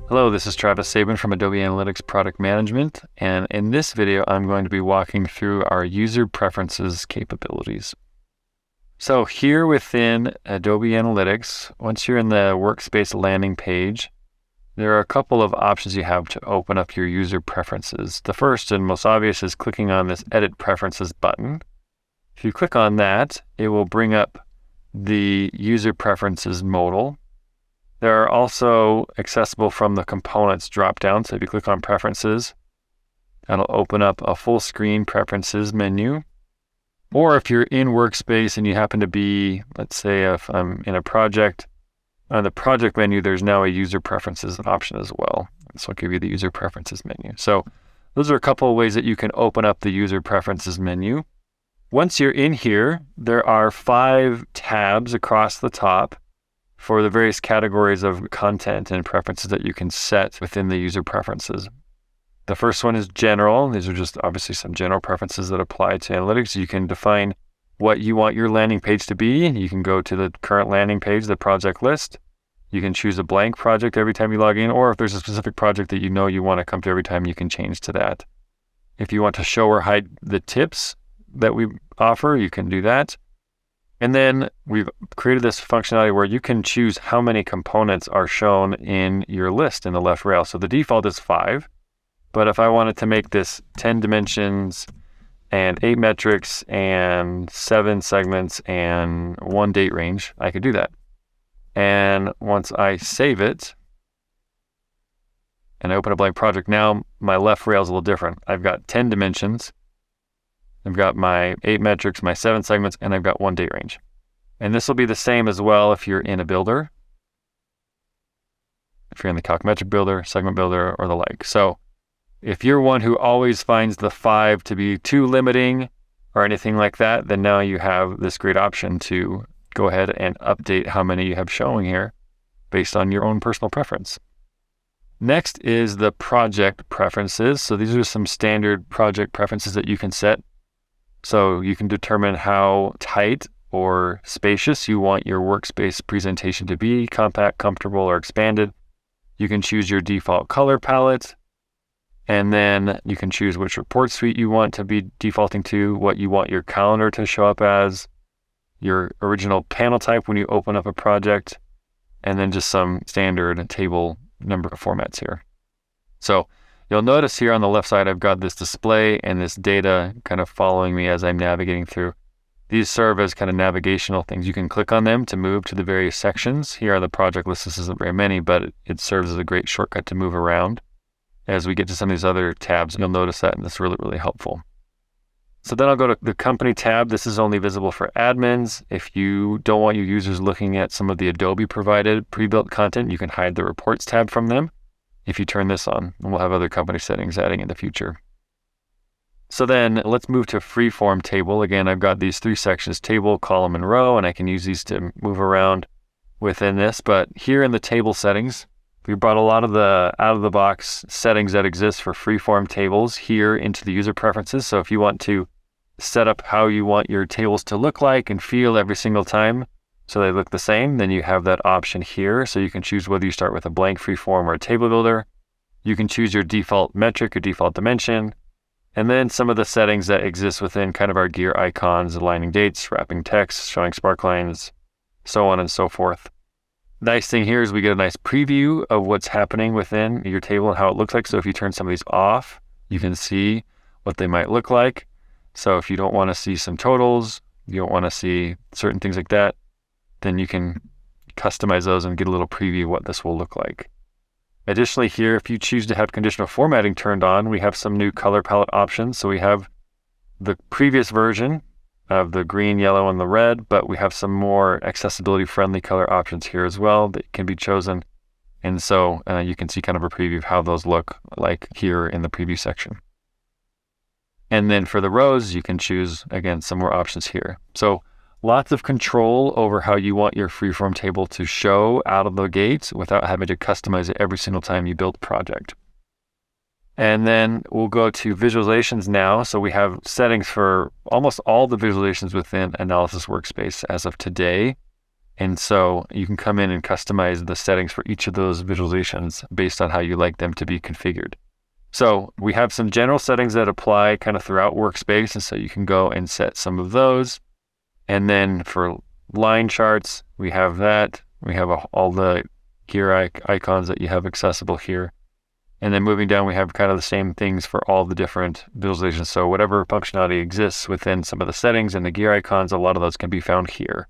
Hello, this is Travis Sabin from Adobe Analytics Product Management, and in this video, I'm going to be walking through our user preferences capabilities. So here within Adobe Analytics, once you're in the Workspace landing page, there are a couple of options you have to open up your user preferences. The first and most obvious is clicking on this Edit Preferences button. If you click on that, it will bring up the user preferences modal. There are also accessible from the components drop-down. So if you click on Preferences, that'll open up a full screen Preferences menu. Or if you're in Workspace and you happen to be, let's say if I'm in a project, on the project menu, there's now a user preferences option as well. So I'll give you the user preferences menu. So those are a couple of ways that you can open up the user preferences menu. Once you're in here, there are 5 tabs across the top for the various categories of content and preferences that you can set within the user preferences. The first one is general. These are just obviously some general preferences that apply to analytics. You can define what you want your landing page to be. You can go to the current landing page, the project list. You can choose a blank project every time you log in, or if there's a specific project that you know you want to come to every time, you can change to that. If you want to show or hide the tips that we offer, you can do that. And then we've created this functionality where you can choose how many components are shown in your list in the left rail. So the default is 5, but if I wanted to make this 10 dimensions and 8 metrics and 7 segments and 1 date range, I could do that. And once I save it and I open a blank project, now my left rail is a little different. I've got 10 dimensions. I've got my 8 metrics, my 7 segments, and I've got 1 date range. And this will be the same as well if you're in a builder, if you're in the calc metric builder, segment builder, or the like. So if you're one who always finds the 5 to be too limiting or anything like that, then now you have this great option to go ahead and update how many you have showing here based on your own personal preference. Next is the project preferences. So these are some standard project preferences that you can set. So you can determine how tight or spacious you want your workspace presentation to be, compact, comfortable, or expanded. You can choose your default color palette, and then you can choose which report suite you want to be defaulting to, what you want your calendar to show up as, your original panel type when you open up a project, and then just some standard table number formats here. So you'll notice here on the left side, I've got this display and this data kind of following me as I'm navigating through. These serve as kind of navigational things. You can click on them to move to the various sections. Here are the project lists. This isn't very many, but it serves as a great shortcut to move around. As we get to some of these other tabs, you'll notice that, and that's really, really helpful. So then I'll go to the company tab. This is only visible for admins. If you don't want your users looking at some of the Adobe provided pre-built content, you can hide the reports tab from them if you turn this on, and we'll have other company settings adding in the future. So then let's move to Freeform Table. Again, I've got these 3 sections, table, column, and row, and I can use these to move around within this. But here in the table settings, we brought a lot of the out-of-the-box settings that exist for Freeform tables here into the user preferences. So if you want to set up how you want your tables to look like and feel every single time, so they look the same, then you have that option here. So you can choose whether you start with a blank freeform or a table builder. You can choose your default metric, your default dimension, and then some of the settings that exist within kind of our gear icons, aligning dates, wrapping text, showing sparklines, so on and so forth. Nice thing here is we get a nice preview of what's happening within your table and how it looks like. So if you turn some of these off, you can see what they might look like. So if you don't want to see some totals, you don't want to see certain things like that, then you can customize those and get a little preview of what this will look like. Additionally here, if you choose to have conditional formatting turned on, we have some new color palette options. So we have the previous version of the green, yellow, and the red, but we have some more accessibility-friendly color options here as well that can be chosen. And so you can see kind of a preview of how those look like here in the preview section. And then for the rows, you can choose, again, some more options here. So lots of control over how you want your Freeform table to show out of the gate without having to customize it every single time you build a project. And then we'll go to visualizations now. So we have settings for almost all the visualizations within Analysis Workspace as of today. And so you can come in and customize the settings for each of those visualizations based on how you like them to be configured. So we have some general settings that apply kind of throughout Workspace, and so you can go and set some of those. And then for line charts, we have that. We have all the gear icons that you have accessible here. And then moving down, we have kind of the same things for all the different visualizations. So whatever functionality exists within some of the settings and the gear icons, a lot of those can be found here.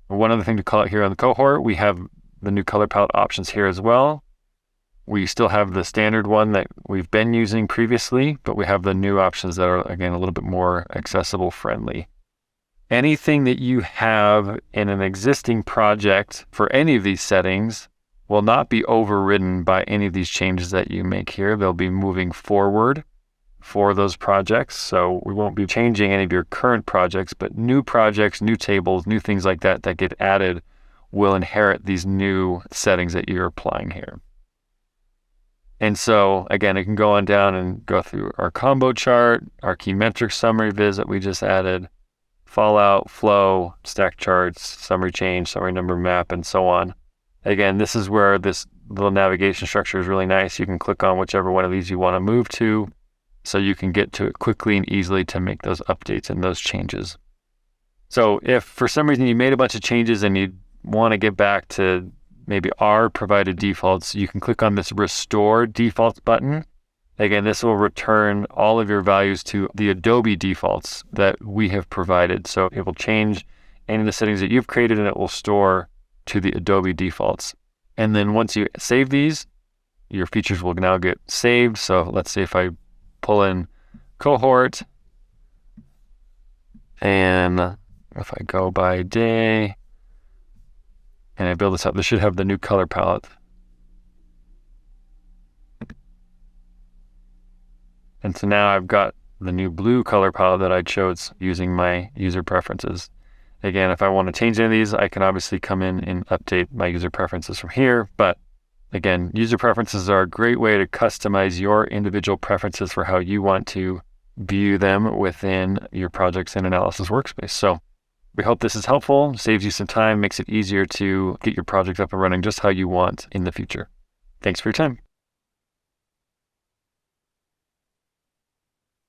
One other thing to call out here on the cohort, we have the new color palette options here as well. We still have the standard one that we've been using previously, but we have the new options that are, again, a little bit more accessible friendly. Anything that you have in an existing project for any of these settings will not be overridden by any of these changes that you make here. They'll be moving forward for those projects. So we won't be changing any of your current projects, but new projects, new tables, new things like that that get added will inherit these new settings that you're applying here. And so again, I can go on down and go through our combo chart, our key metrics summary viz that we just added, fallout, flow, stack charts, summary change, summary number map, and so on. Again, this is where this little navigation structure is really nice. You can click on whichever one of these you want to move to, so you can get to it quickly and easily to make those updates and those changes. So if for some reason you made a bunch of changes and you want to get back to maybe our provided defaults, you can click on this Restore Defaults button. Again, this will return all of your values to the Adobe defaults that we have provided. So it will change any of the settings that you've created and it will store to the Adobe defaults. And then once you save these, your features will now get saved. So let's say if I pull in cohort and if I go by day and I build this up, this should have the new color palette. And so now I've got the new blue color palette that I chose using my user preferences. Again, if I want to change any of these, I can obviously come in and update my user preferences from here. But again, user preferences are a great way to customize your individual preferences for how you want to view them within your projects and analysis workspace. So we hope this is helpful, saves you some time, makes it easier to get your project up and running just how you want in the future. Thanks for your time.